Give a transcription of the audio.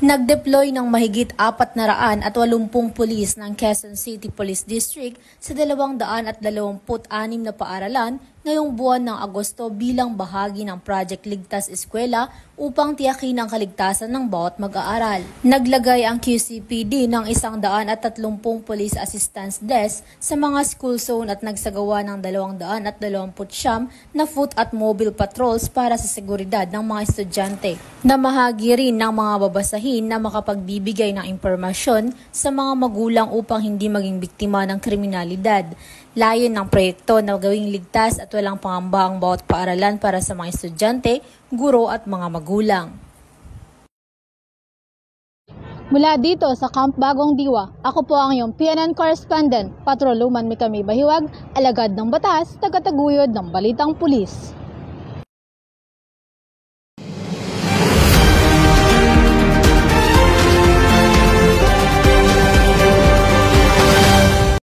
Nag-deploy ng mahigit 480 pulis ng Quezon City Police District sa 226 na paaralan ngayong buwan ng Agosto bilang bahagi ng Project Ligtas Eskwela upang tiyakin ang kaligtasan ng bawat mag-aaral. Naglagay ang QCPD ng 130 Police Assistance Desk sa mga school zone at nagsagawa ng 229 na foot at mobile patrols para sa seguridad ng mga estudyante. Namahagi rin ng mga babasahin na makapagbibigay ng impormasyon sa mga magulang upang hindi maging biktima ng kriminalidad. Layon ng proyekto na gawing ligtas at walang pangamba ang bawat paaralan para sa mga estudyante, guro at mga magulang. Mula dito sa Camp Bagong Diwa, ako po ang iyong PNN correspondent, Patrol Luman Mikami Bahiwag, alagad ng batas, tagataguyod ng Balitang Pulis.